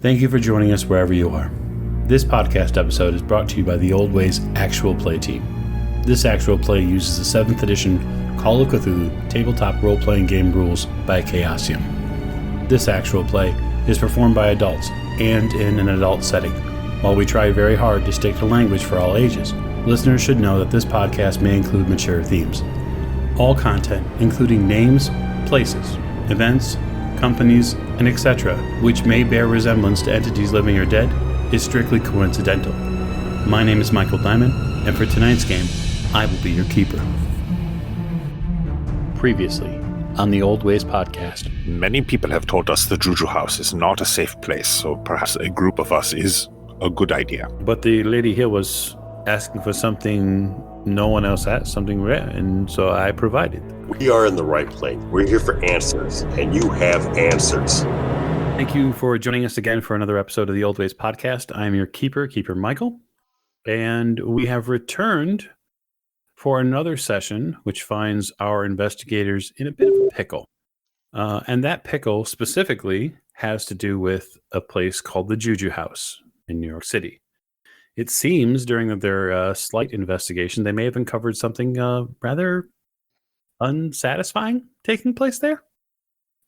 Thank you for joining us wherever you are. This podcast episode is brought to you by the Old Ways actual play team. This actual play uses the 7th edition Call of Cthulhu tabletop role-playing game rules by Chaosium. This actual play is performed by adults and in an adult setting. While we try very hard to stick to language for all ages, listeners should know that this podcast may include mature themes. All content, including names, places, events, companies, and etc., which may bear resemblance to entities living or dead, is strictly coincidental. My name is Michael Diamond, and for tonight's game, I will be your keeper. Previously, on the Old Ways podcast. Many people have told us the Juju house is not a safe place, so perhaps a group of us is a good idea. But the lady here was asking for something no one else had, something rare, and so I provided. We are in the right place. We're here for answers, and you have answers. Thank you for joining us again for another episode of the Old Ways podcast. I am your Keeper Michael, and we have returned for another session, which finds our investigators in a bit of a pickle. And that pickle specifically has to do with a place called the Juju House in New York City. It seems during their slight investigation, they may have uncovered something rather unsatisfying taking place there.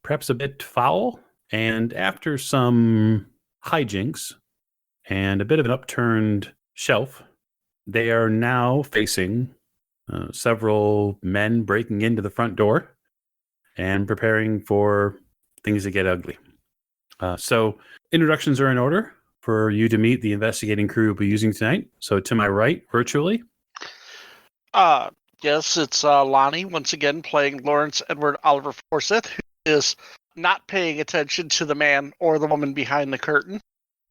Perhaps a bit foul. And after some hijinks and a bit of an upturned shelf, they are now facing several men breaking into the front door and preparing for things to get ugly. So introductions are in order for you to meet the investigating crew we'll be using tonight. So to my right, virtually. Yes, it's Lonnie, once again, playing Lawrence Edward Oliver Forsyth, who is not paying attention to the man or the woman behind the curtain.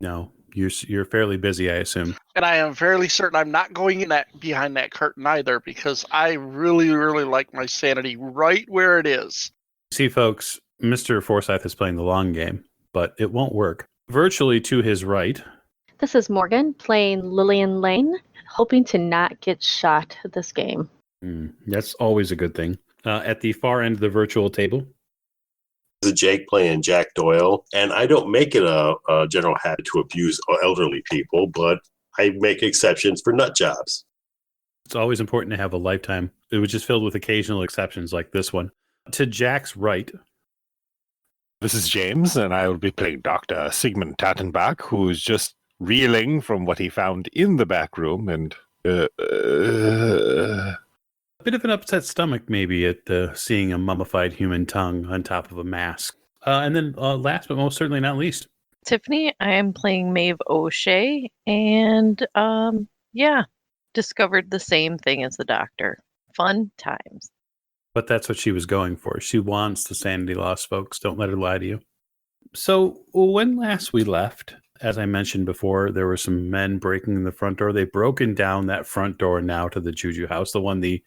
No, you're fairly busy, I assume. And I am fairly certain I'm not going in behind that curtain either, because I really, really like my sanity right where it is. See, folks, Mr. Forsyth is playing the long game, but it won't work. Virtually to his right. This is Morgan, playing Lillian Lane, hoping to not get shot this game. That's always a good thing. At the far end of the virtual table. This is Jake playing Jack Doyle, and I don't make it a general habit to abuse elderly people, but I make exceptions for nut jobs. It's always important to have a lifetime. It was just filled with occasional exceptions like this one. To Jack's right. This is James, and I will be playing Dr. Sigmund Tattenbach, who's just reeling from what he found in the back room, and a bit of an upset stomach, maybe, at seeing a mummified human tongue on top of a mask. And then last but most certainly not least. Tiffany, I am playing Maeve O'Shea, and discovered the same thing as the doctor. Fun times. But that's what she was going for. She wants the sanity loss, folks. Don't let her lie to you. So when last we left, as I mentioned before, there were some men breaking in the front door. They've broken down that front door now to the Juju house, the one the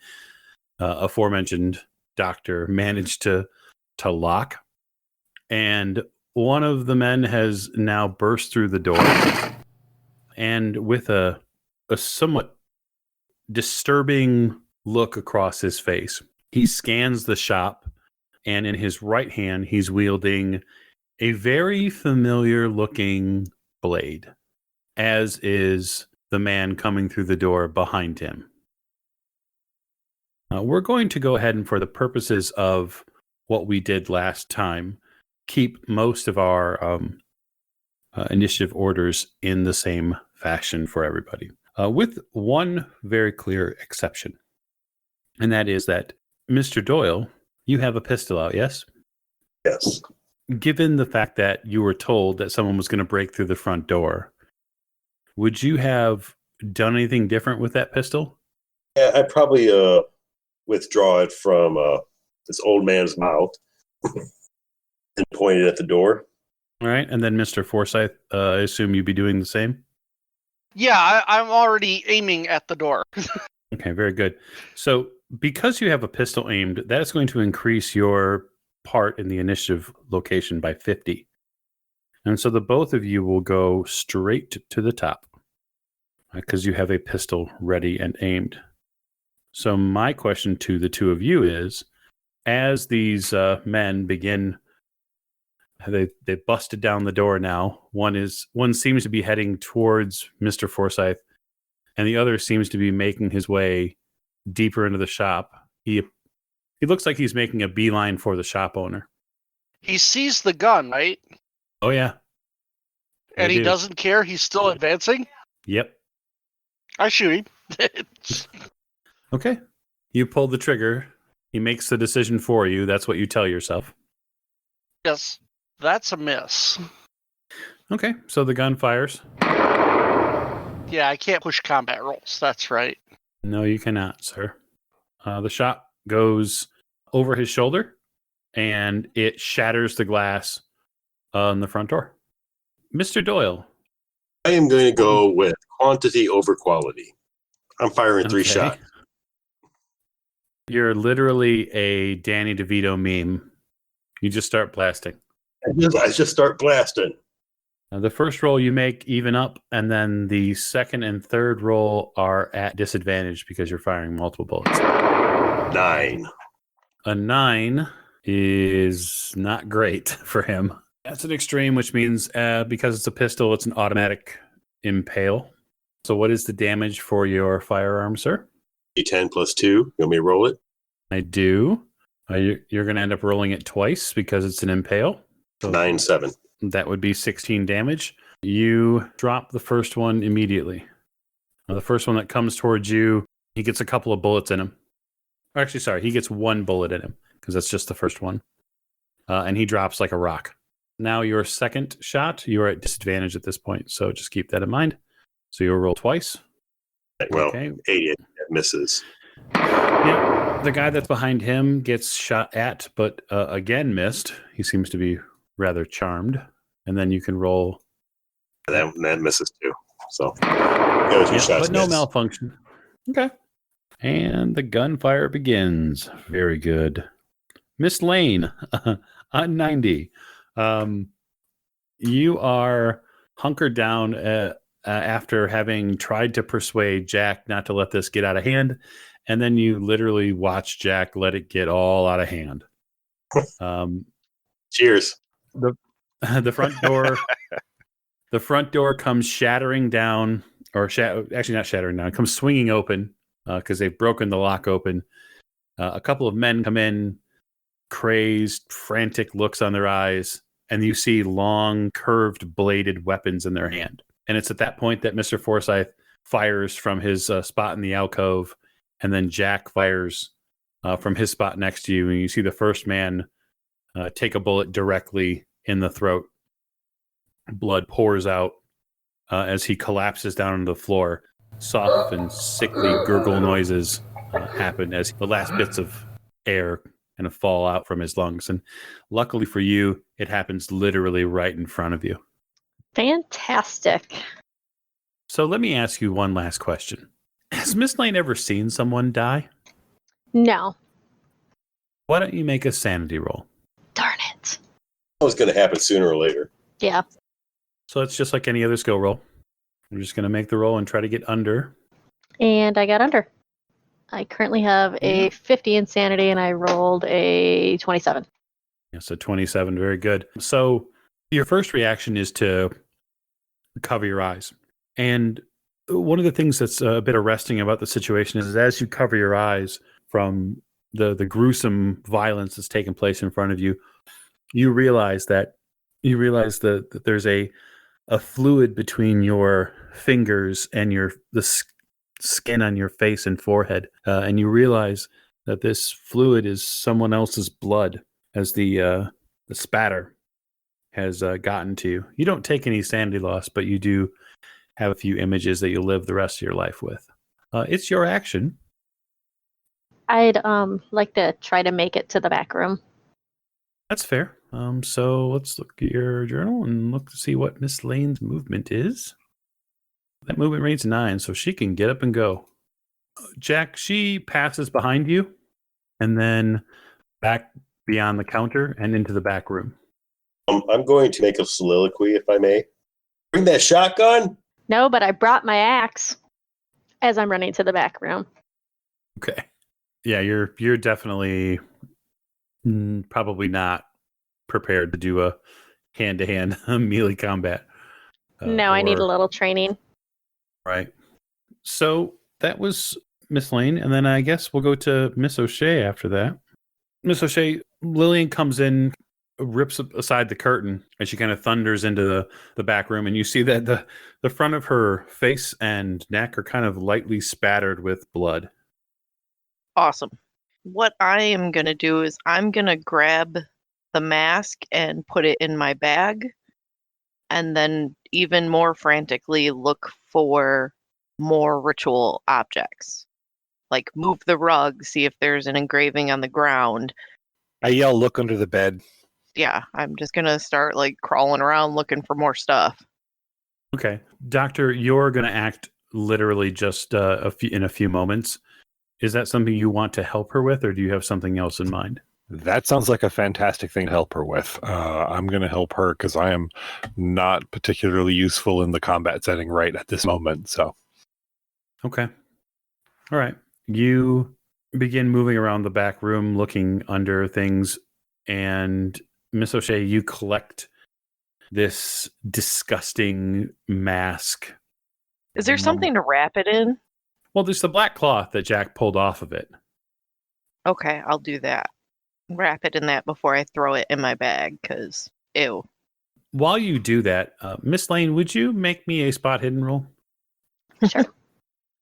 aforementioned doctor managed to lock. And one of the men has now burst through the door. And with a somewhat disturbing look across his face, he scans the shop, and in his right hand, he's wielding a very familiar-looking blade, as is the man coming through the door behind him. We're going to go ahead and, for the purposes of what we did last time, keep most of our initiative orders in the same fashion for everybody, with one very clear exception, and that is that Mr. Doyle, you have a pistol out, yes? Yes. Given the fact that you were told that someone was going to break through the front door, would you have done anything different with that pistol? Yeah, I'd probably withdraw it from this old man's mouth and point it at the door. All right, and then Mr. Forsyth, I assume you'd be doing the same? Yeah, I'm already aiming at the door. Okay, very good. So because you have a pistol aimed, that is going to increase your part in the initiative location by 50. And so the both of you will go straight to the top because you have a pistol ready and aimed. So my question to the two of you is, as these men begin They busted down the door now. One seems to be heading towards Mr. Forsyth, and the other seems to be making his way deeper into the shop. He looks like he's making a beeline for the shop owner. He sees the gun, right? Oh yeah. And he doesn't care. He's still advancing. Yep. I shoot him. Okay. You pull the trigger. He makes the decision for you. That's what you tell yourself. Yes. That's a miss. Okay. So the gun fires. Yeah, I can't push combat rolls. That's right. No, you cannot, sir. The shot goes over his shoulder, and it shatters the glass on the front door. Mr. Doyle. I am going to go with quantity over quality. I'm firing 3 shots. You're literally a Danny DeVito meme. You just start blasting. I just start blasting. The first roll you make even up, and then the second and third roll are at disadvantage because you're firing multiple bullets. 9. A 9 is not great for him. That's an extreme, which means because it's a pistol, it's an automatic impale. So what is the damage for your firearm, sir? D10 plus 2. You want me to roll it? I do. You're going to end up rolling it twice because it's an impale. So 9, 7. That would be 16 damage. You drop the first one immediately. The first one that comes towards you, he gets a couple of bullets in him. Actually, sorry, he gets 1 bullet in him because that's just the first one. And he drops like a rock. Now your second shot, you are at disadvantage at this point. So just keep that in mind. So you'll roll twice. Well, Okay. 8 misses. Yeah, the guy that's behind him gets shot at, but again missed. He seems to be rather charmed. And then you can roll. That misses too. So, those 2 shots but no miss. malfunction. Okay. And the gunfire begins. Very good. Miss Lane, on 90. You are hunkered down after having tried to persuade Jack not to let this get out of hand. And then you literally watch Jack let it get all out of hand. Cheers. The front door comes shattering down, or actually not shattering down, comes swinging open because they've broken the lock open. A couple of men come in, crazed, frantic looks on their eyes, and you see long, curved, bladed weapons in their hand. And it's at that point that Mr. Forsyth fires from his spot in the alcove, and then Jack fires from his spot next to you, and you see the first man take a bullet directly in the throat. Blood pours out as he collapses down on the floor. Soft and sickly gurgle noises happen as the last bits of air kind of fall out from his lungs. And luckily for you, it happens literally right in front of you. Fantastic. So let me ask you one last question. Has Miss Lane ever seen someone die? No. Why don't you make a sanity roll? Darn it. That was going to happen sooner or later. Yeah. So it's just like any other skill roll. We're just going to make the roll and try to get under. And I got under. I currently have a 50 insanity, and I rolled a 27. Yeah, so 27, very good. So your first reaction is to cover your eyes. And one of the things that's a bit arresting about the situation is as you cover your eyes from the gruesome violence that's taking place in front of you, you realize that there's a fluid between your fingers and the skin on your face and forehead, and you realize that this fluid is someone else's blood as the spatter has gotten to you. You don't take any sanity loss, but you do have a few images that you'll live the rest of your life with. It's your action. I'd like to try to make it to the back room. That's fair. So let's look at your journal and look to see what Miss Lane's movement is. That movement rate's 9, so she can get up and go. Jack, she passes behind you and then back beyond the counter and into the back room. I'm going to make a soliloquy, if I may. Bring that shotgun? No, but I brought my axe as I'm running to the back room. Okay. Yeah, you're definitely probably not prepared to do a hand-to-hand melee combat. No, I need a or- little training. Right. So that was Miss Lane, and then I guess we'll go to Miss O'Shea after that. Miss O'Shea, Lillian comes in, rips aside the curtain, and she kind of thunders into the back room, and you see that the front of her face and neck are kind of lightly spattered with blood. Awesome. What I am going to do is I'm going to grab the mask and put it in my bag, and then even more frantically look for more ritual objects. Like move the rug, see if there's an engraving on the ground. I yell, look under the bed. Yeah, I'm just going to start like crawling around looking for more stuff. Okay. Doctor, you're going to act literally just in a few moments. Is that something you want to help her with, or do you have something else in mind? That sounds like a fantastic thing to help her with. I'm going to help her because I am not particularly useful in the combat setting right at this moment. So, Okay. All right. You begin moving around the back room, looking under things, and Miss O'Shea, you collect this disgusting mask. Is there something to wrap it in? Well, there's the black cloth that Jack pulled off of it. Okay, I'll do that. Wrap it in that before I throw it in my bag, because ew. While you do that, Miss Lane, would you make me a spot hidden roll? Sure.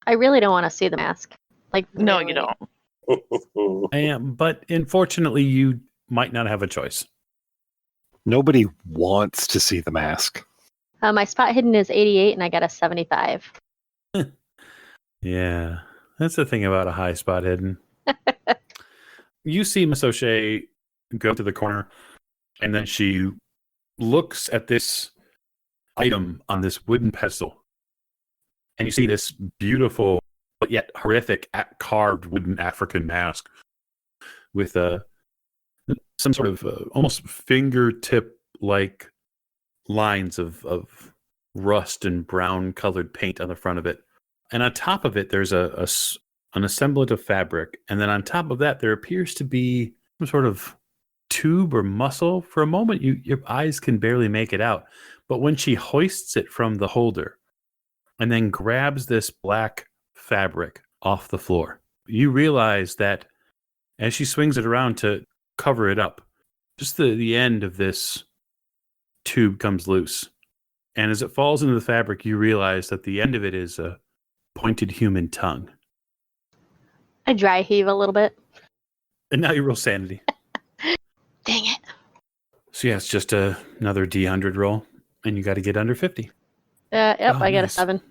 I really don't want to see the mask. Like, No, really. you don't. I am, but unfortunately, you might not have a choice. nobody wants to see the mask. My spot hidden is 88, and I got a 75. Yeah, that's the thing about a high spot hidden. You see Miss O'Shea go to the corner, and then she looks at this item on this wooden pedestal, and you see this beautiful but yet horrific carved wooden African mask with some sort of almost fingertip-like lines of rust and brown colored paint on the front of it. And on top of it, there's an assemblant of fabric. And then on top of that, there appears to be some sort of tube or muscle. For a moment, your eyes can barely make it out. But when she hoists it from the holder and then grabs this black fabric off the floor, you realize that as she swings it around to cover it up, just the end of this tube comes loose. And as it falls into the fabric, you realize that the end of it is a pointed human tongue. I dry heave a little bit. And now you roll sanity. Dang it. So yeah, it's just another D100 roll, and you got to get under 50. Yep, Oh, I got a nice. 7.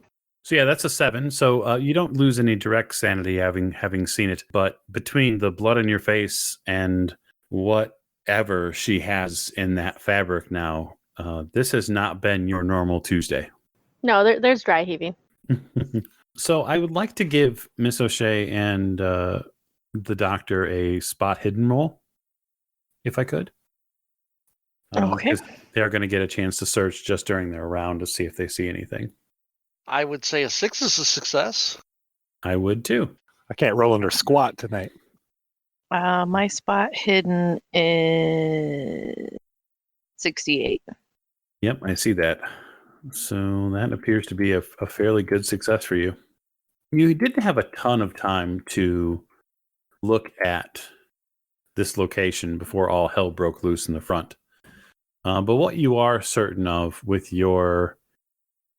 So yeah, that's a 7. So you don't lose any direct sanity having seen it, but between the blood on your face and whatever she has in that fabric now, this has not been your normal Tuesday. No, there's dry heaving. So I would like to give Miss O'Shea and the doctor a spot hidden roll, if I could. Okay. 'Cause they're going to get a chance to search just during their round to see if they see anything. I would say a 6 is a success. I would too. I can't roll under squat tonight. My spot hidden is 68. Yep, I see that. So that appears to be a fairly good success for you. You didn't have a ton of time to look at this location before all hell broke loose in the front. But what you are certain of with your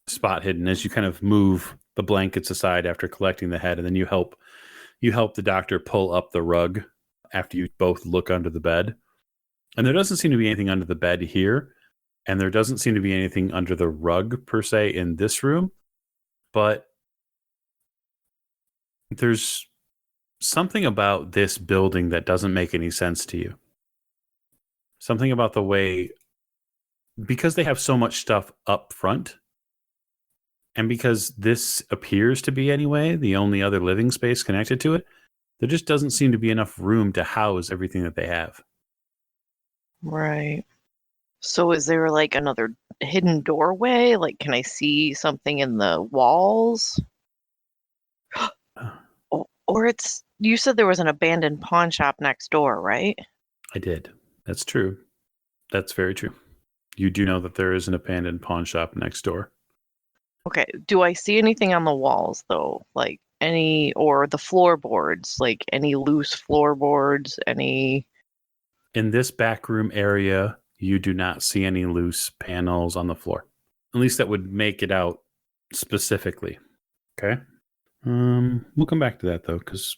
spot hidden is you kind of move the blankets aside after collecting the head, and then you help the doctor pull up the rug after you both look under the bed. And there doesn't seem to be anything under the bed here, and there doesn't seem to be anything under the rug per se in this room, but there's something about this building that doesn't make any sense to you. Something about the way, because they have so much stuff up front, and because this appears to be, anyway, the only other living space connected to it, there just doesn't seem to be enough room to house everything that they have. Right. So is there like another hidden doorway? Like, can I see something in the walls? Or it's, you said there was an abandoned pawn shop next door, right? I did. That's true. That's very true. you do know that there is an abandoned pawn shop next door. Okay. Do I see anything on the walls though? Like or the floorboards? Like any loose floorboards? Any? In this back room area, you do not see any loose panels on the floor. At least that would make it out specifically. Okay. We'll come back to that though, because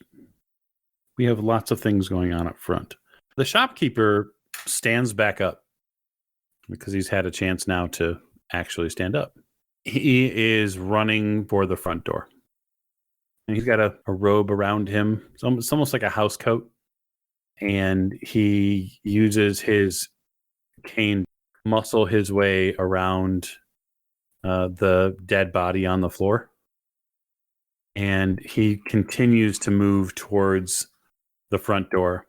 we have lots of things going on up front. The shopkeeper stands back up because he's had a chance now to actually stand up. He is running for the front door. And he's got a robe around him. It's almost like a house coat. And he uses his cane to muscle his way around the dead body on the floor. And he continues to move towards the front door.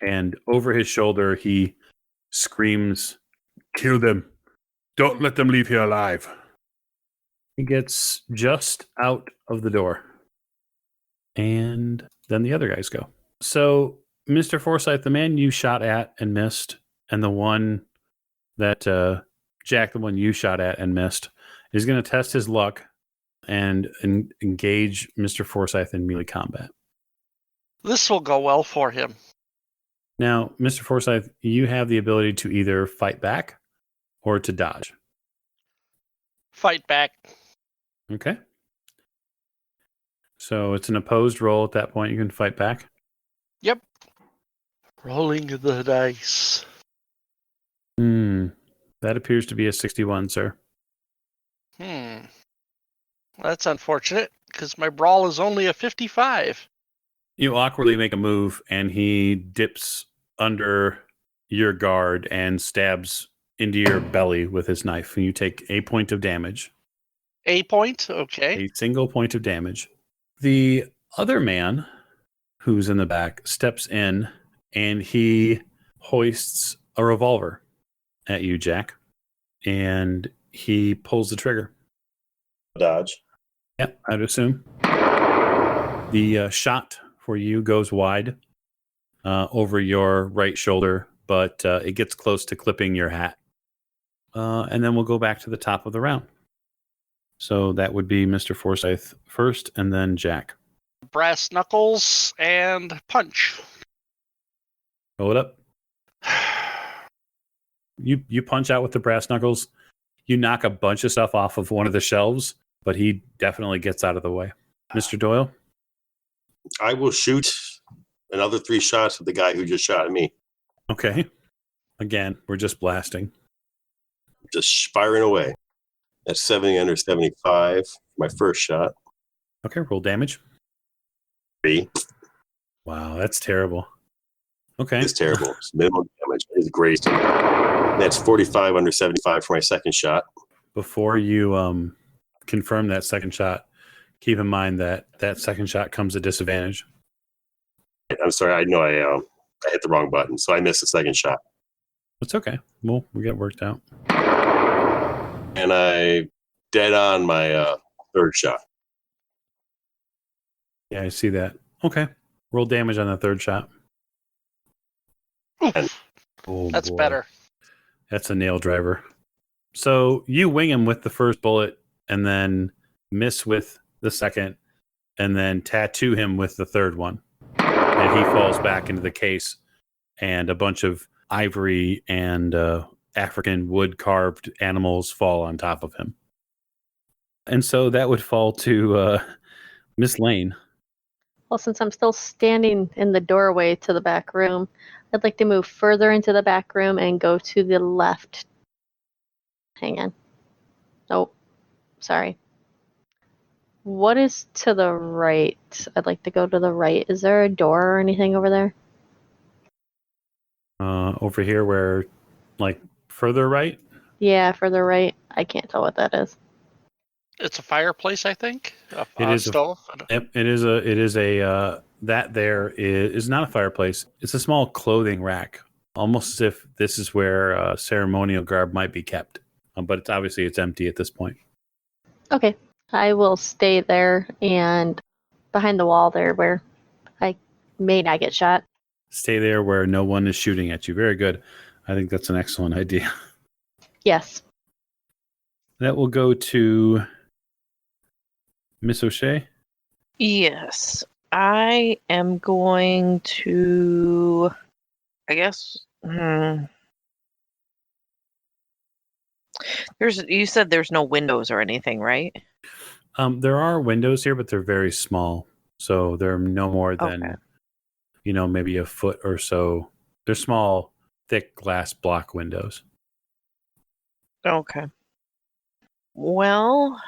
And over his shoulder, he screams, "Kill them. Don't let them leave here alive." He gets just out of the door. And then the other guys go. So, Mr. Forsyth, the man you shot at and missed, and the one that, Jack, the one you shot at and missed, is going to test his luck and engage Mr. Forsyth in melee combat. This will go well for him. Now, Mr. Forsyth, you have the ability to either fight back or to dodge. Fight back. Okay. So it's an opposed roll at that point. You can fight back. Yep. Rolling the dice. That appears to be a 61, sir. That's unfortunate, because my brawl is only a 55. You awkwardly make a move, and he dips under your guard and stabs into your belly with his knife, and you take a point of damage. A point? Okay. A single point of damage. The other man who's in the back steps in, and he hoists a revolver at you, Jack, and he pulls the trigger. Dodge. Yep, I'd assume. The shot for you goes wide over your right shoulder, but it gets close to clipping your hat. And then we'll go back to the top of the round. So that would be Mr. Forsyth first, and then Jack. Brass knuckles and punch. Roll it up. You punch out with the brass knuckles. You knock a bunch of stuff off of one of the shelves, but he definitely gets out of the way. Mr. Doyle? I will shoot another 3 shots at the guy who just shot at me. Okay. Again, we're just blasting. Just firing away. That's 70 under 75. My first shot. Okay, roll damage. 3. Wow, that's terrible. Okay. It's terrible. It's minimum damage. It's great. That's 45 under 75 for my second shot. Before you confirm that second shot, keep in mind that that second shot comes at disadvantage. I'm sorry. I know I hit the wrong button, so I missed the second shot. It's okay. We'll get it worked out. And I dead on my third shot. Yeah, I see that. Okay. Roll damage on the third shot. Oh, That's boy. better. That's a nail driver. So you wing him with the first bullet and then miss with the second and then tattoo him with the third one. And he falls back into the case and a bunch of ivory and African wood carved animals fall on top of him. And so that would fall to Miss Lane. Well, since I'm still standing in the doorway to the back room, I'd like to move further into the back room and go to the left. Hang on. Oh, sorry. What is to the right? I'd like to go to the right. Is there a door or anything over there? Over here where, like, further right? Yeah, further right. I can't tell what that is. It's a fireplace, I think. It is stove. Yep, it is a that there is not a fireplace. It's a small clothing rack, almost as if this is where ceremonial garb might be kept. But it's obviously empty at this point. Okay, I will stay there and behind the wall there where I may not get shot. Stay there where no one is shooting at you. Very good. I think that's an excellent idea. Yes. That will go to Miss O'Shea. Yes. I am going to, I guess, you said there's no windows or anything, right? There are windows here, but they're very small. So they're no more than, Okay. Maybe a foot or so. They're small, thick glass block windows. Okay. Well,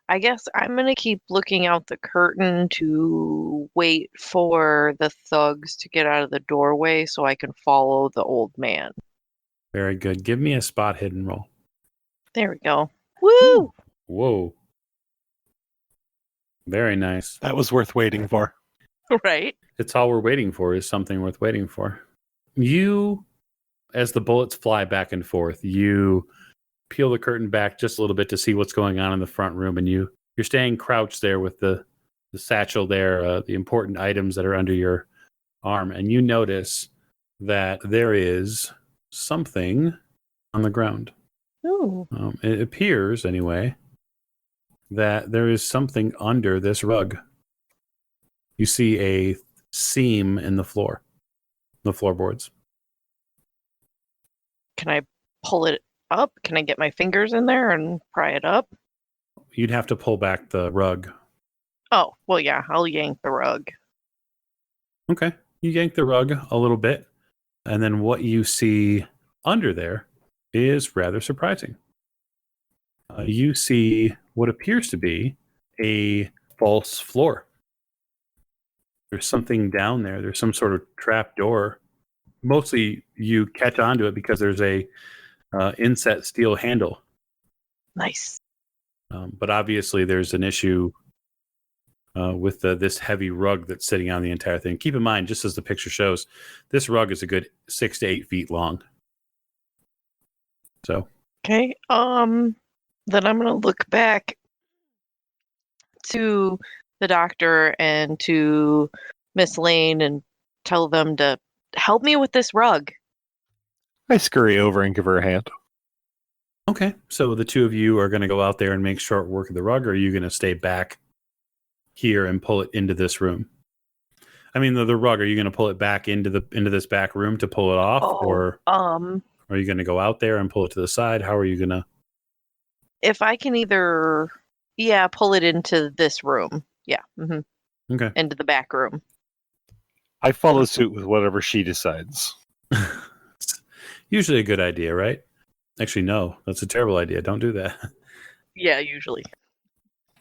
I guess I'm going to keep looking out the curtain to wait for the thugs to get out of the doorway so I can follow the old man. Very good. Give me a spot hidden roll. There we go. Woo! Whoa. Very nice. That was worth waiting for. Right? It's all we're waiting for is something worth waiting for. You, as the bullets fly back and forth, you peel the curtain back just a little bit to see what's going on in the front room, and you're staying crouched there with the satchel there, the important items that are under your arm, and you notice that there is something on the ground. Ooh. It appears, anyway, that there is something under this rug. You see a seam in the floorboards. Can I pull it up? Can I get my fingers in there and pry it up? You'd have to pull back the rug. Oh, well, yeah, I'll yank the rug. Okay. You yank the rug a little bit, and then what you see under there is rather surprising. You see what appears to be a false floor. There's something down there. There's some sort of trap door. Mostly you catch onto it because there's a inset steel handle. Nice. But obviously there's an issue with this heavy rug that's sitting on the entire thing. Keep in mind, just as the picture shows, this rug is a good 6 to 8 feet long. So. Okay. Then I'm gonna look back to the doctor and to Miss Lane and tell them to help me with this rug. I scurry over and give her a hand. Okay, so the two of you are going to go out there and make short work of the rug, or are you going to stay back here and pull it into this room? I mean, the rug, are you going to pull it back into this back room to pull it off, or are you going to go out there and pull it to the side? How are you going to? If I can either, pull it into this room. Yeah. Mm-hmm. Okay. Into the back room. I follow suit with whatever she decides. It's usually a good idea, right? Actually, no, that's a terrible idea. Don't do that. Yeah, usually.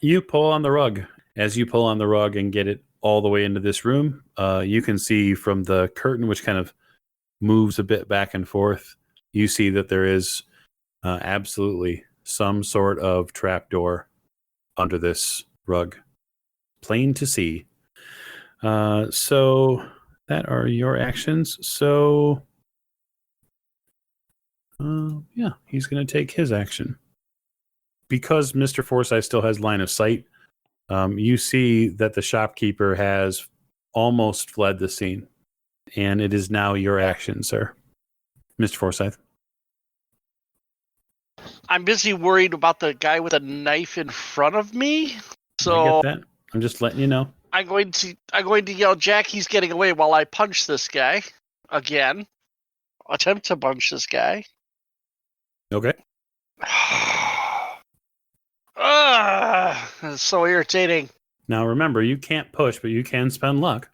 You pull on the rug. As you pull on the rug and get it all the way into this room, you can see from the curtain, which kind of moves a bit back and forth, you see that there is absolutely some sort of trapdoor under this rug. Plain to see. So that are your actions. So, he's going to take his action. Because Mr. Forsyth still has line of sight, you see that the shopkeeper has almost fled the scene. And it is now your action, sir. Mr. Forsyth. I'm busy worried about the guy with a knife in front of me. I So get that. I'm just letting you know. I'm going to yell, Jack, he's getting away, while I punch this guy again. Attempt to punch this guy. Okay. It's so irritating. Now remember, you can't push, but you can spend luck.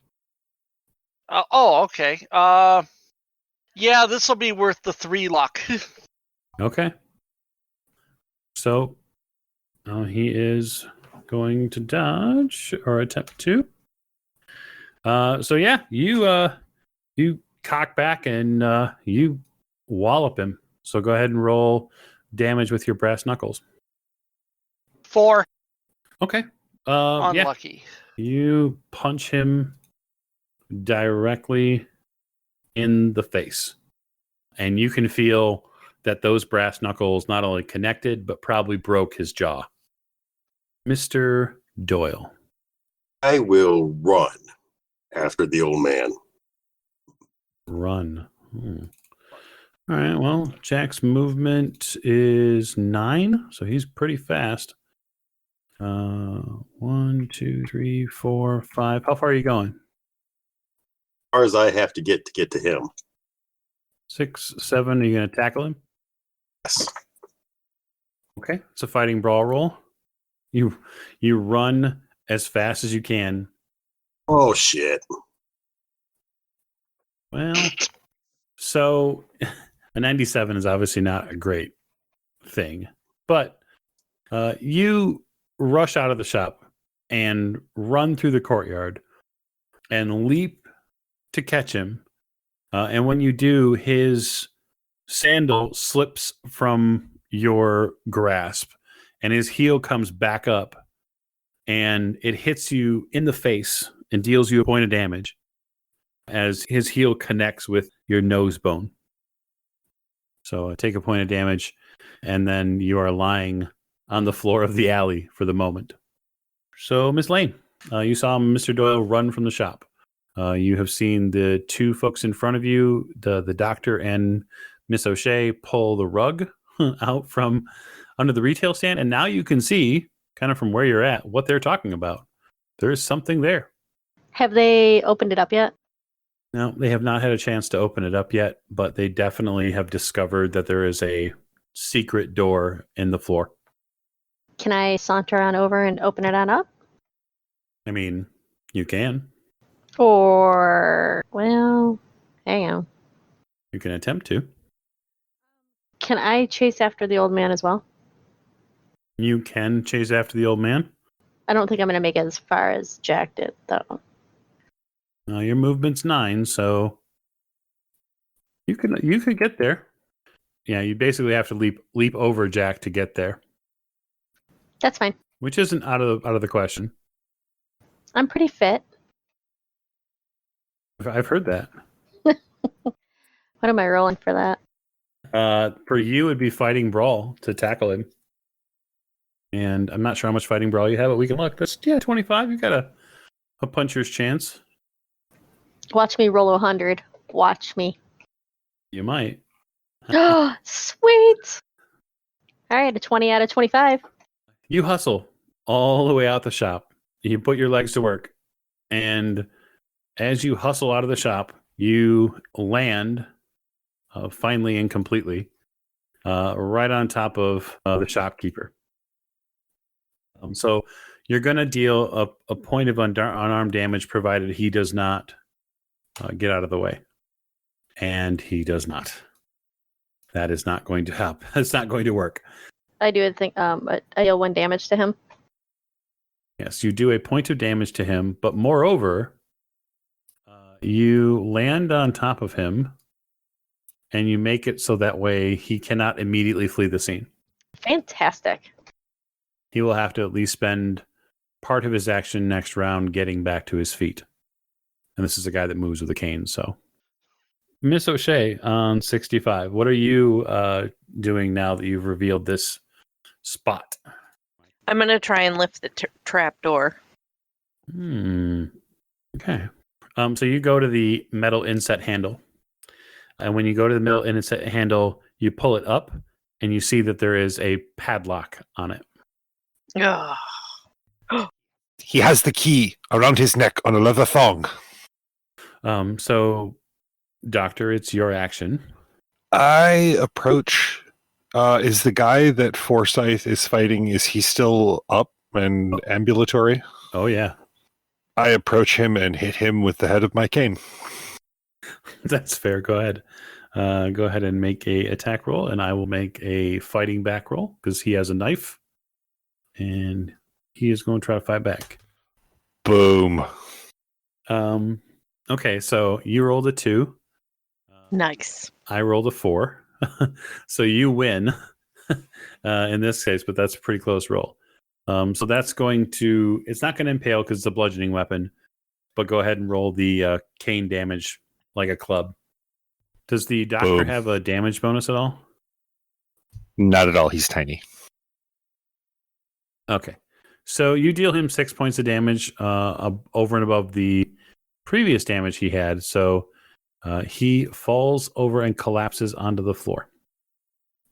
Okay. Yeah, this will be worth the 3 luck. Okay. So, he is going to dodge or attempt to. So yeah, you cock back and you wallop him. So go ahead and roll damage with your brass knuckles. 4. Okay. Unlucky. Yeah. You punch him directly in the face. And you can feel that those brass knuckles not only connected, but probably broke his jaw. Mr. Doyle. I will run after the old man. Run. All right. Well, Jack's movement is 9, so he's pretty fast. 1, 2, 3, 4, 5. How far are you going? As far as I have to get to him. 6, 7. Are you going to tackle him? Yes. Okay. It's a fighting brawl roll. You run as fast as you can. Oh shit. Well, so a 97 is obviously not a great thing, but you rush out of the shop and run through the courtyard and leap to catch him. And when you do, his sandal slips from your grasp and his heel comes back up and it hits you in the face and deals you a point of damage as his heel connects with your nose bone. So take a point of damage, and then you are lying on the floor of the alley for the moment. So, Miss Lane, you saw Mr. Doyle run from the shop. You have seen the two folks in front of you, the doctor and Miss O'Shea, pull the rug out from under the retail stand, and now you can see, kind of from where you're at, what they're talking about. There is something there. Have they opened it up yet? No, they have not had a chance to open it up yet, but they definitely have discovered that there is a secret door in the floor. Can I saunter on over and open it on up? I mean, you can. Or, well, hang on. You can attempt to. Can I chase after the old man as well? You can chase after the old man. I don't think I'm going to make it as far as Jack did, though. Your movement's 9, so you could get there. Yeah, you basically have to leap over Jack to get there, That's fine. which isn't out of the question. I'm pretty fit. I've heard that. What am I rolling for that? For you, it'd be fighting brawl to tackle him, and I'm not sure how much fighting brawl you have, but we can look. That's 25. You got a puncher's chance. Watch me roll 100. Watch me. You might. Oh, sweet! All right, a 20 out of 25. You hustle all the way out the shop. You put your legs to work. And as you hustle out of the shop, you land finally and completely right on top of the shopkeeper. So you're going to deal a point of unarmed damage provided he does not get out of the way. And he does not. That is not going to help. It's not going to work. I do think I deal 1 damage to him. Yes, you do a point of damage to him, but moreover, you land on top of him and you make it so that way he cannot immediately flee the scene. Fantastic. He will have to at least spend part of his action next round getting back to his feet. And this is a guy that moves with a cane, so. Miss O'Shea on 65. What are you doing now that you've revealed this spot? I'm going to try and lift the trap door. Okay. So you go to the metal inset handle. And when you go to the metal inset handle, you pull it up and you see that there is a padlock on it. Ugh. He has the key around his neck on a leather thong. So, Doctor, it's your action. I approach. Is the guy that Forsyth is fighting, is he still up and ambulatory? Oh, yeah. I approach him and hit him with the head of my cane. That's fair. Go ahead. Go ahead and make a attack roll, and I will make a fighting back roll because he has a knife, and he is going to try to fight back. Boom. Okay, so you rolled a 2. Nice. I rolled a 4. So you win in this case, but that's a pretty close roll. So that's going to, it's not going to impale because it's a bludgeoning weapon, but go ahead and roll the cane damage like a club. Does the doctor Boom. have a damage bonus at all? Not at all. He's tiny. Okay. So you deal him 6 points of damage over and above the previous damage he had. So He falls over and collapses onto the floor.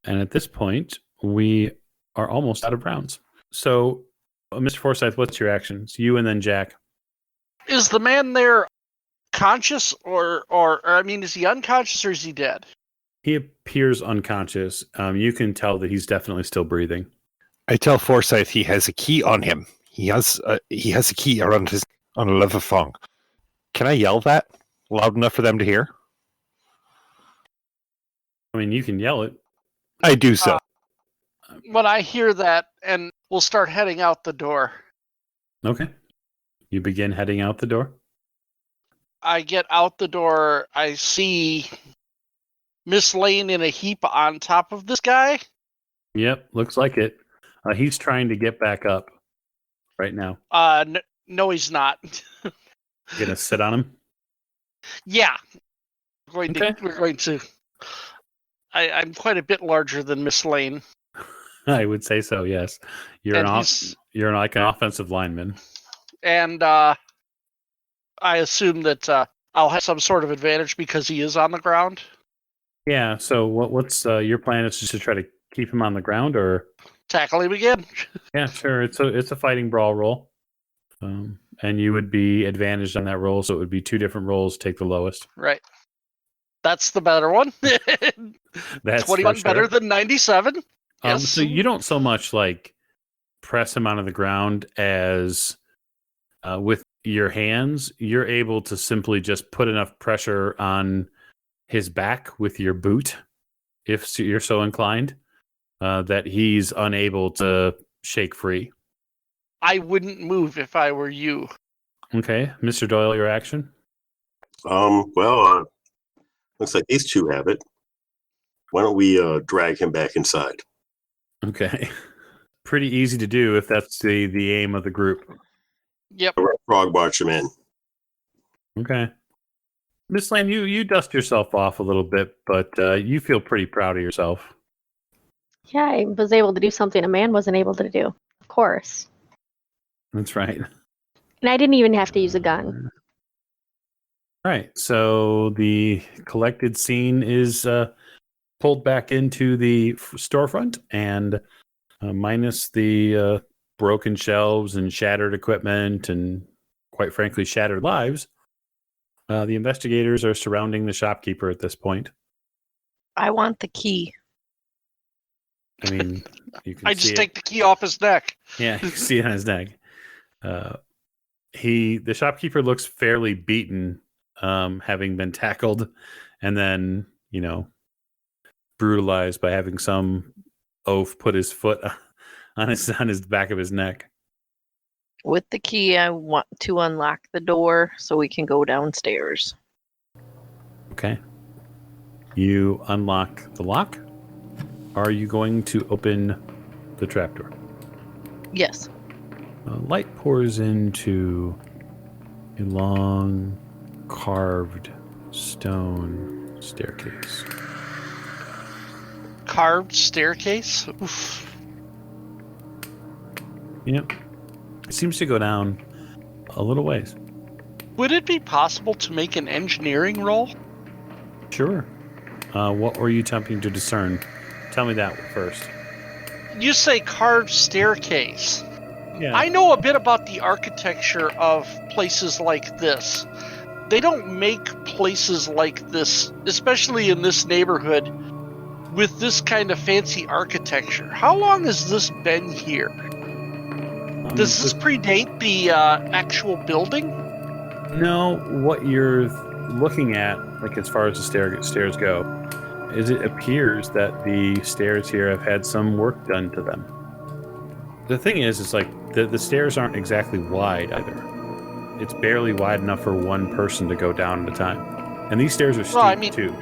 And at this point, we are almost out of rounds. So, Mr. Forsyth, what's your actions? You and then Jack. Is the man there conscious or I mean, is he unconscious or is he dead? He appears unconscious. You can tell that he's definitely still breathing. I tell Forsyth he has a key on him. He has a key on a leather thong. Can I yell that loud enough for them to hear? I mean, you can yell it. I do so. When I hear that, and we'll start heading out the door. Okay. You begin heading out the door. I get out the door. I see Miss Lane in a heap on top of this guy. Yep, looks like it. He's trying to get back up right now. No, he's not. Gonna sit on him? Yeah. We're Okay. going to. I'm quite a bit larger than Miss Lane. I would say so, yes. You're like an offensive lineman. And I assume that I'll have some sort of advantage because he is on the ground. Yeah, so what's your plan is just to try to keep him on the ground, or Tackle him again. yeah, sure. It's a fighting brawl roll. And you would be advantaged on that roll, so it would be 2 different rolls, take the lowest. Right. That's the better one. That's 21 better than 97. Yes. So you don't so much like press him onto the ground as with your hands, you're able to simply just put enough pressure on his back with your boot, if you're so inclined, that he's unable to shake free. I wouldn't move if I were you. Okay, Mr. Doyle, your action? Well, looks like these two have it. Why don't we drag him back inside? Okay. Pretty easy to do if that's the aim of the group. Yep. Frog march him in. Okay. Miss Lane, you dust yourself off a little bit, but you feel pretty proud of yourself. Yeah, I was able to do something a man wasn't able to do. Of course. That's right. And I didn't even have to use a gun. All right. So the collected scene is pulled back into the storefront, and minus the broken shelves and shattered equipment and, quite frankly, shattered lives, the investigators are surrounding the shopkeeper at this point. I want the key. I mean, you can I see just it. take the key off his neck. Yeah, you can see it on his neck. The shopkeeper looks fairly beaten, having been tackled and then, brutalized by having some oaf put his foot on his back of his neck. With the key, I want to unlock the door so we can go downstairs. Okay. You unlock the lock. Are you going to open the trapdoor? Yes. Light pours into a long, carved stone staircase. Carved staircase? Oof. Yep. It seems to go down a little ways. Would it be possible to make an engineering roll? Sure. What were you attempting to discern? Tell me that first. You say carved staircase. Yeah. I know a bit about the architecture of places like this. They don't make places like this, especially in this neighborhood, with this kind of fancy architecture. How long has this been here? Does this predate the actual building? No, what you're looking at, like as far as the stairs go, is it appears that the stairs here have had some work done to them. The thing is, it's like the stairs aren't exactly wide either. It's barely wide enough for one person to go down at a time. And these stairs are steep too.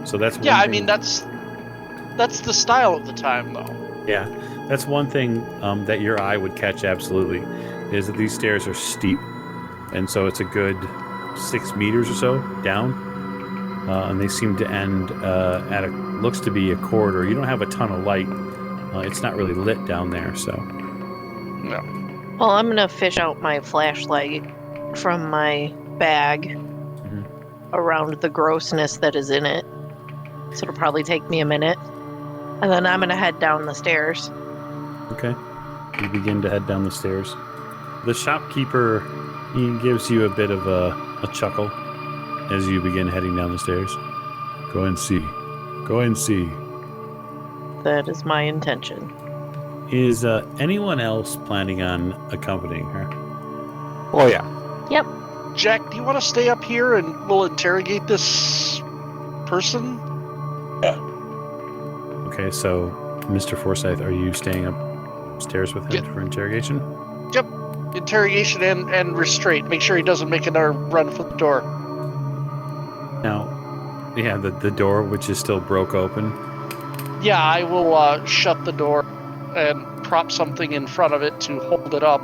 So that's one thing. That's the style of the time, though. Yeah, that's one thing that your eye would catch absolutely, is that these stairs are steep. And so it's a good 6 meters or so down. And they seem to end at looks to be a corridor. You don't have a ton of light. It's not really lit down there, so. No. Well, I'm going to fish out my flashlight from my bag. Mm-hmm. around the grossness that is in it. So it'll probably take me a minute. And then I'm going to head down the stairs. Okay. You begin to head down the stairs. The shopkeeper, he gives you a bit of a chuckle as you begin heading down the stairs. Go and see. Go and see. That is my intention. Is anyone else planning on accompanying her? Oh, yeah. Yep. Jack, do you want to stay up here and we'll interrogate this person? Okay, so Mr. Forsyth, are you staying upstairs with him for interrogation? Yep. Interrogation and restraint. Make sure he doesn't make another run for the door. Now, yeah, the door, which is still broke open. Yeah, I will shut the door and prop something in front of it to hold it up.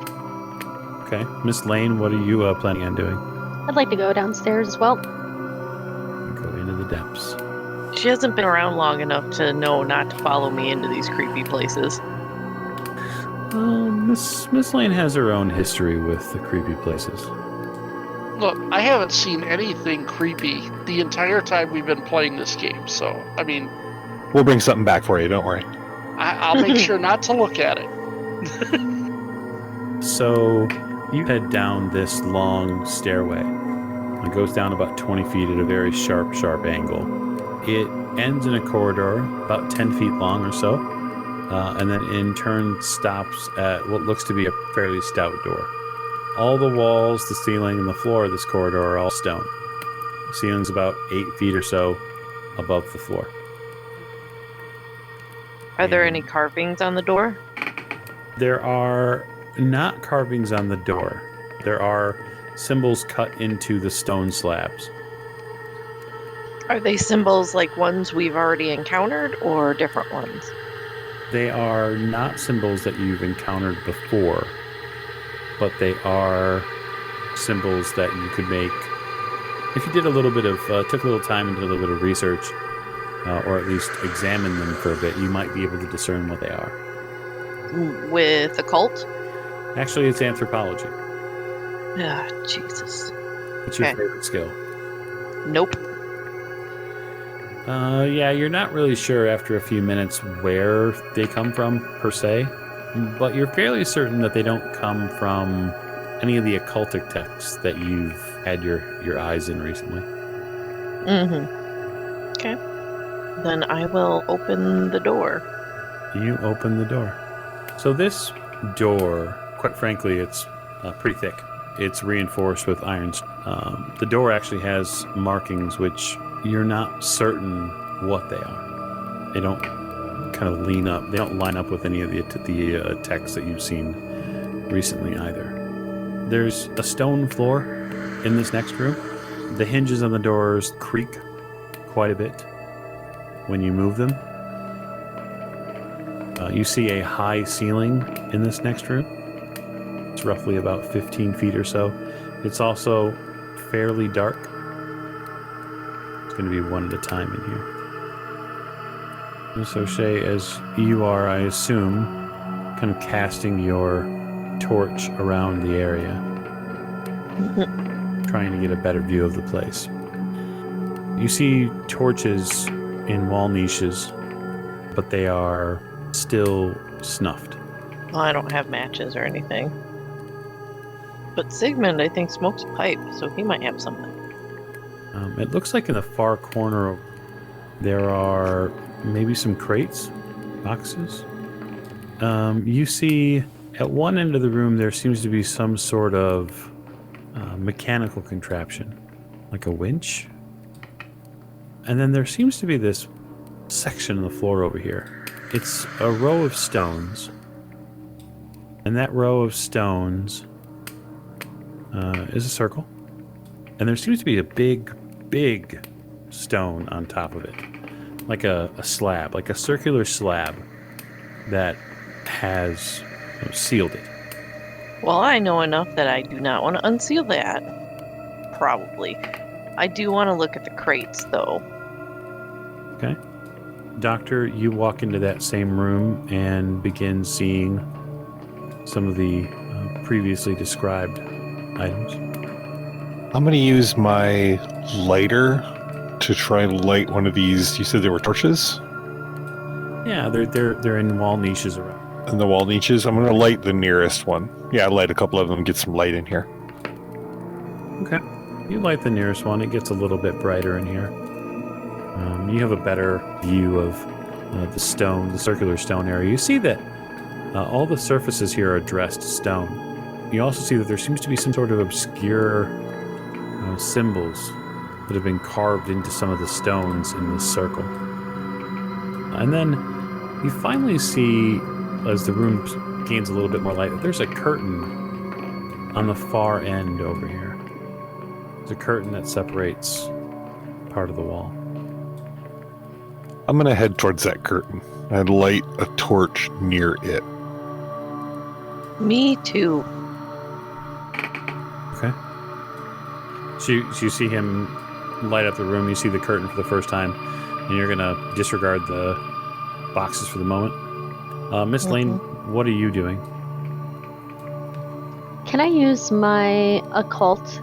Okay. Miss Lane, what are you planning on doing? I'd like to go downstairs as well. Go into the depths. She hasn't been around long enough to know not to follow me into these creepy places. Miss Lane has her own history with the creepy places. Look, I haven't seen anything creepy the entire time we've been playing this game, so, I mean... We'll bring something back for you, don't worry. I'll make sure not to look at it. So, you head down this long stairway. It goes down about 20 feet at a very sharp angle. It ends in a corridor about 10 feet long or so, and then in turn stops at what looks to be a fairly stout door. All the walls, the ceiling, and the floor of this corridor are all stone. The ceiling's about 8 feet or so above the floor. Are there any carvings on the door? There are not carvings on the door. There are symbols cut into the stone slabs. Are they symbols like ones we've already encountered or different ones? They are not symbols that you've encountered before, but they are symbols that you could make if you did a little bit of, took a little time and did a little bit of research, or at least examine them for a bit, you might be able to discern what they are. With occult? Actually, it's anthropology. Ah, Jesus. It's your Okay. favorite skill. Nope. Yeah, you're not really sure after a few minutes where they come from, per se, but you're fairly certain that they don't come from any of the occultic texts that you've had your eyes in recently. Mm-hmm. Okay. Then I will open the door. You open the door. So this door, quite frankly, it's pretty thick. It's reinforced with iron. The door actually has markings which you're not certain what they are. They don't kind of lean up. They don't line up with any of the texts that you've seen recently either. There's a stone floor in this next room. The hinges on the doors creak quite a bit when you move them. You see a high ceiling in this next room. It's roughly about 15 feet or so. It's also fairly dark. It's going to be one at a time in here. And so, Shay, as you are, I assume, kind of casting your torch around the area, trying to get a better view of the place. You see torches in wall niches, but they are still snuffed. Well, I don't have matches or anything. But Sigmund, I think, smokes a pipe, so he might have something. It looks like in the far corner there are maybe some crates, boxes. You see at one end of the room there seems to be some sort of mechanical contraption, like a winch. And then there seems to be this section of the floor over here. It's a row of stones. And that row of stones is a circle. And there seems to be a big stone on top of it. Like a slab, like a circular slab that has sealed it. Well, I know enough that I do not want to unseal that. Probably. I do want to look at the crates, though. Okay. Doctor, you walk into that same room and begin seeing some of the previously described items. I'm going to use my lighter to try and light one of these. You said there were torches? Yeah, they're in wall niches around. In the wall niches? I'm going to light the nearest one. Yeah, light a couple of them, get some light in here. Okay. You light the nearest one. It gets a little bit brighter in here. You have a better view of the stone, the circular stone area. You see that all the surfaces here are dressed stone. You also see that there seems to be some sort of obscure symbols that have been carved into some of the stones in this circle. And then you finally see, as the room gains a little bit more light, that there's a curtain on the far end over here. There's a curtain that separates part of the wall. I'm going to head towards that curtain and light a torch near it. Me too. Okay. So you see him light up the room. You see the curtain for the first time, and you're going to disregard the boxes for the moment. Miss Lane, what are you doing? Can I use my occult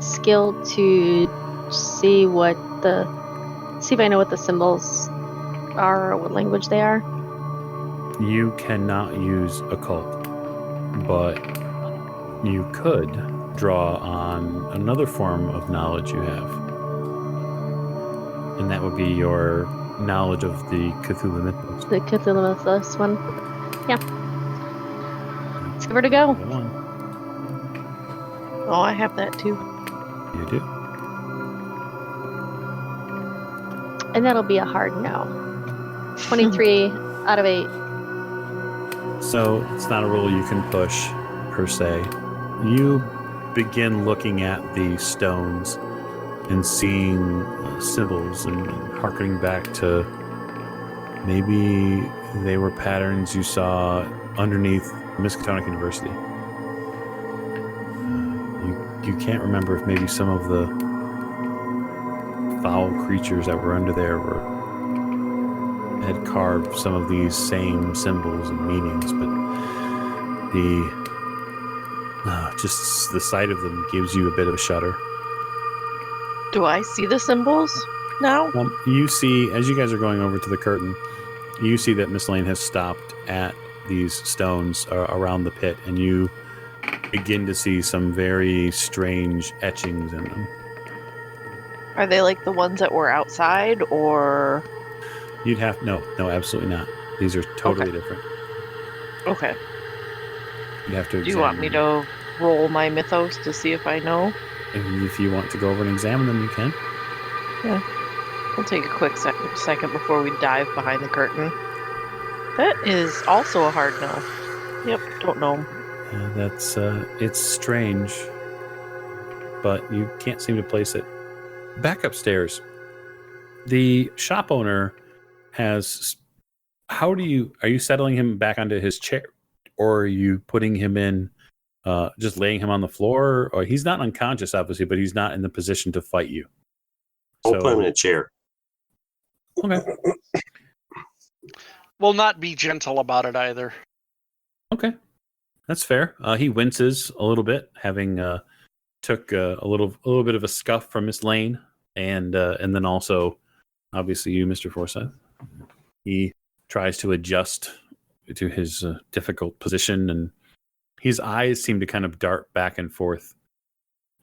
skill to see if I know what the symbols are or what language they are? You cannot use occult, but you could draw on another form of knowledge you have. And that would be your knowledge of the Cthulhu mythos. The Cthulhu mythos one. Yeah. Let's give her to go. Go on. Oh, I have that too. You do. And that'll be a hard no. 23 out of 8. So it's not a rule you can push, per se. You begin looking at the stones and seeing symbols and harkening back to maybe they were patterns you saw underneath Miskatonic University. You can't remember if maybe some of the foul creatures that were under there had carved some of these same symbols and meanings, but just the sight of them gives you a bit of a shudder. Do I see the symbols now? You see, as you guys are going over to the curtain, you see that Miss Lane has stopped at these stones around the pit, and you begin to see some very strange etchings in them. Are they like the ones that were outside, or? No, absolutely not. These are totally different. Okay. You have to. Do you want me to roll my mythos to see if I know? And if you want to go over and examine them, you can. Yeah. We'll take a quick second before we dive behind the curtain. That is also a hard no. Yep, don't know. That's it's strange, but you can't seem to place it. Back upstairs, the shop owner has. Are you settling him back onto his chair, or are you putting him in, just laying him on the floor? Or he's not unconscious, obviously, but he's not in the position to fight you. I'll put him in a chair. Okay. Will not be gentle about it either. Okay, that's fair. He winces a little bit, having took a little bit of a scuff from Miss Lane, and then also, obviously, you, Mr. Forsyth. He tries to adjust to his difficult position, and his eyes seem to kind of dart back and forth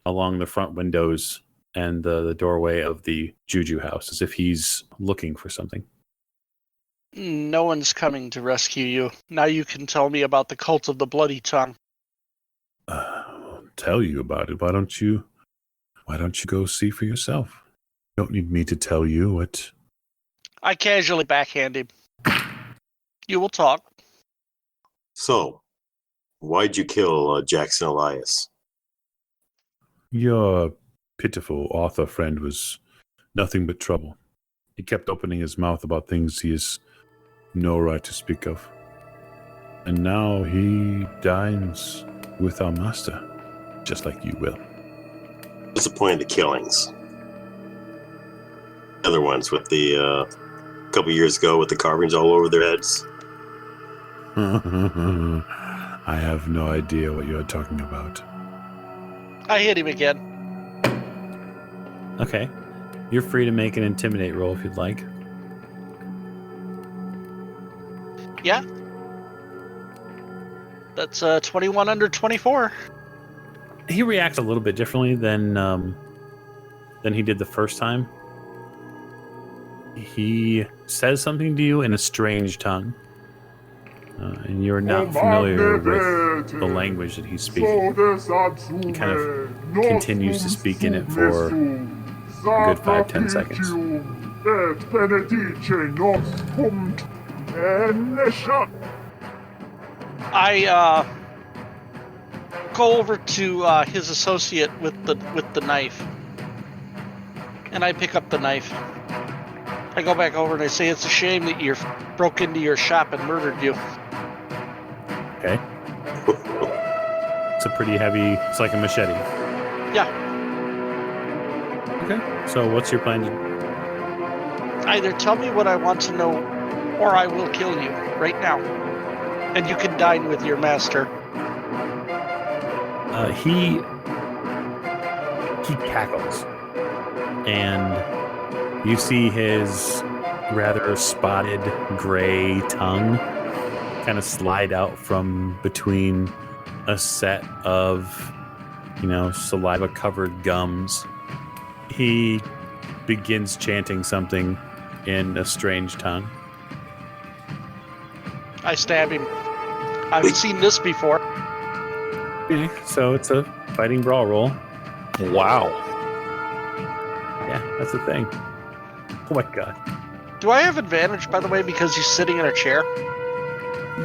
along the front windows and the doorway of the Juju house, as if he's looking for something. No one's coming to rescue you. Now you can tell me about the cult of the bloody tongue. I'll tell you about it. Why don't you go see for yourself? You don't need me to tell you what. I casually backhand him. You will talk. So, why'd you kill Jackson Elias? Your pitiful author friend was nothing but trouble. He kept opening his mouth about things he has no right to speak of. And now he dines with our master, just like you will. What's the point of the killings? Other ones with the couple years ago with the carvings all over their heads. I have no idea what you're talking about. I hit him again. Okay. You're free to make an intimidate roll if you'd like. Yeah. That's 21 under 24. He reacts a little bit differently than he did the first time. He says something to you in a strange tongue. And you're not familiar with the language that he's speaking. He kind of continues to speak in it for a good 5-10 seconds. I go over to his associate with the knife, and I pick up the knife. I go back over and I say, "It's a shame that you broke into your shop and murdered you." Okay. It's a pretty heavy. It's like a machete. Yeah. Okay. So what's your plan? Either tell me what I want to know, or I will kill you right now, and you can dine with your master. He cackles, and you see his rather spotted gray tongue kind of slide out from between a set of, saliva-covered gums. He begins chanting something in a strange tongue. I stab him. I've seen this before. Okay, so it's a fighting brawl roll. Wow. Yeah, that's the thing. Oh my god. Do I have advantage, by the way, because he's sitting in a chair?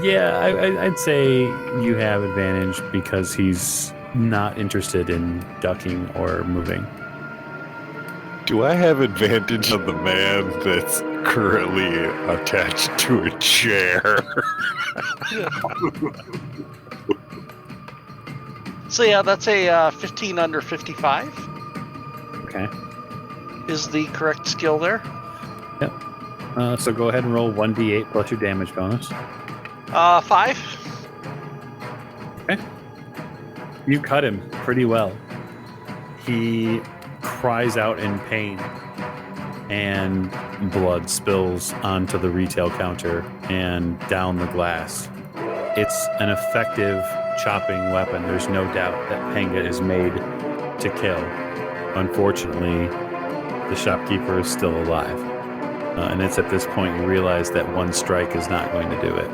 Yeah, I'd say you have advantage because he's not interested in ducking or moving. Do I have advantage on the man that's currently attached to a chair? So yeah, that's a 15 under 55. Okay. Is the correct skill there? Yep. So go ahead and roll 1d8 plus your damage bonus. 5. Okay. You cut him pretty well. He cries out in pain, and blood spills onto the retail counter and down the glass. It's an effective chopping weapon. There's no doubt that Panga is made to kill. Unfortunately, the shopkeeper is still alive. And it's at this point you realize that one strike is not going to do it.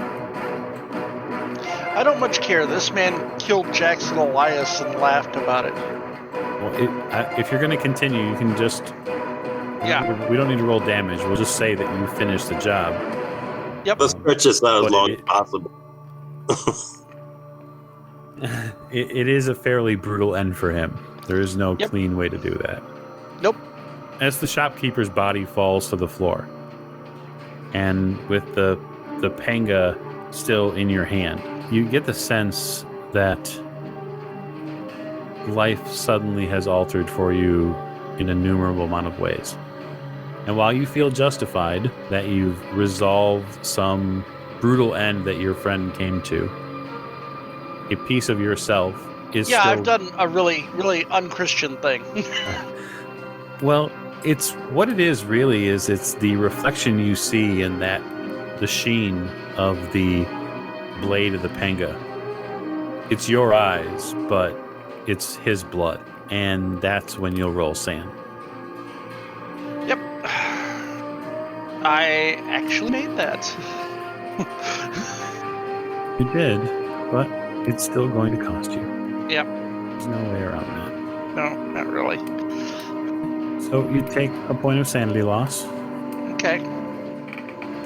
I don't much care. This man killed Jackson Elias and laughed about it. Well, if you're going to continue, you can just... Yeah. We don't need to roll damage. We'll just say that you finished the job. Yep. Let's stretch this out as long as possible. It is a fairly brutal end for him. There is no clean way to do that. Nope. As the shopkeeper's body falls to the floor, and with the Panga still in your hand, you get the sense that life suddenly has altered for you in an innumerable amount of ways. And while you feel justified that you've resolved some brutal end that your friend came to, a piece of yourself is still... I've done a really, really unchristian thing. Well, it's what it is really is it's the reflection you see in that, the sheen of the blade of the Panga. It's your eyes, but it's his blood, and that's when you'll roll sand. Yep. I actually made that. You did, but it's still going to cost you. Yep. There's no way around that. No, not really. So you take a point of sanity loss. Okay.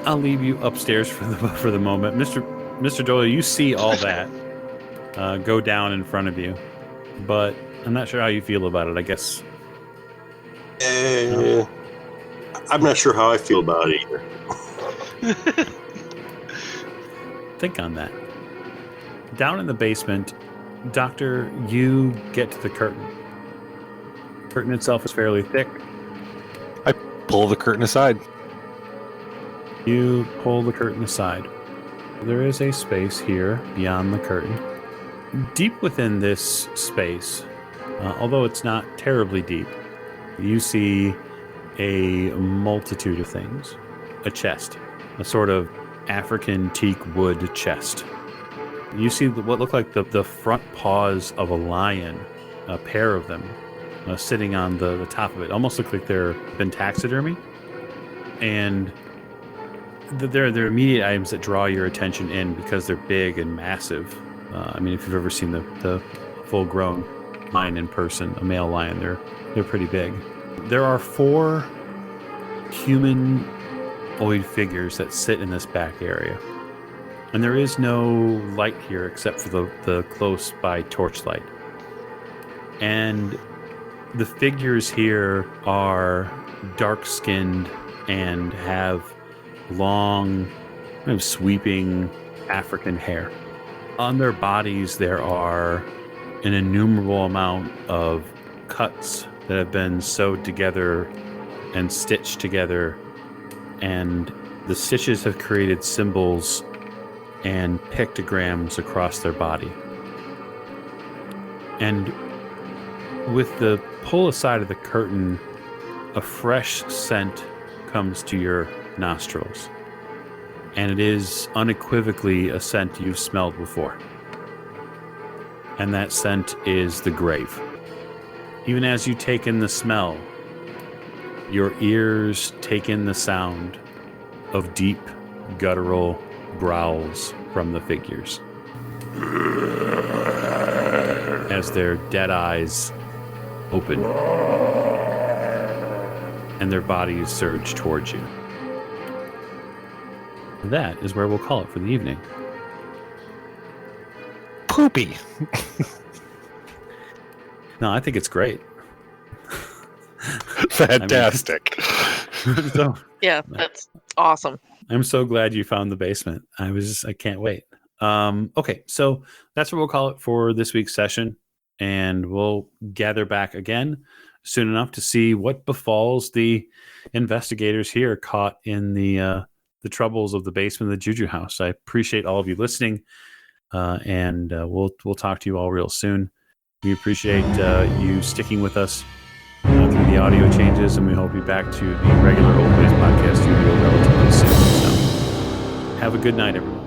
I'll leave you upstairs for the moment. Mr. Doyle, you see all that go down in front of you, but I'm not sure how you feel about it, I guess. I'm not sure how I feel about it either. Think on that. Down in the basement, Doctor, you get to the curtain. The curtain itself is fairly thick. I pull the curtain aside. You pull the curtain aside. There is a space here beyond the curtain. Deep within this space, although it's not terribly deep, you see a multitude of things. A chest, a sort of African teak wood chest. You see what look like the front paws of a lion, a pair of them, sitting on the top of it. Almost look like they're been taxidermy. And they're immediate items that draw your attention in because they're big and massive. I mean, if you've ever seen the full-grown lion in person, a male lion, they're pretty big. There are 4 humanoid figures that sit in this back area. And there is no light here except for the close by torchlight. And the figures here are dark-skinned and have long, kind of sweeping African hair. On their bodies, there are an innumerable amount of cuts that have been sewed together and stitched together. And the stitches have created symbols and pictograms across their body. And with the pull aside of the curtain, a fresh scent comes to your nostrils. And it is unequivocally a scent you've smelled before. And that scent is the grave. Even as you take in the smell, your ears take in the sound of deep, guttural growls from the figures as their dead eyes open and their bodies surge towards you. That is where we'll call it for the evening. Poopy. No, I think it's great. Fantastic. So, Yeah, that's awesome. I'm so glad you found the basement. I can't wait. Okay, so that's what we'll call it for this week's session. And we'll gather back again soon enough to see what befalls the investigators here caught in the troubles of the basement of the Juju house. I appreciate all of you listening, and we'll talk to you all real soon. We appreciate you sticking with us through the audio changes, and we hope you back to the regular Old Ways podcast studio relatively soon. So have a good night, everyone.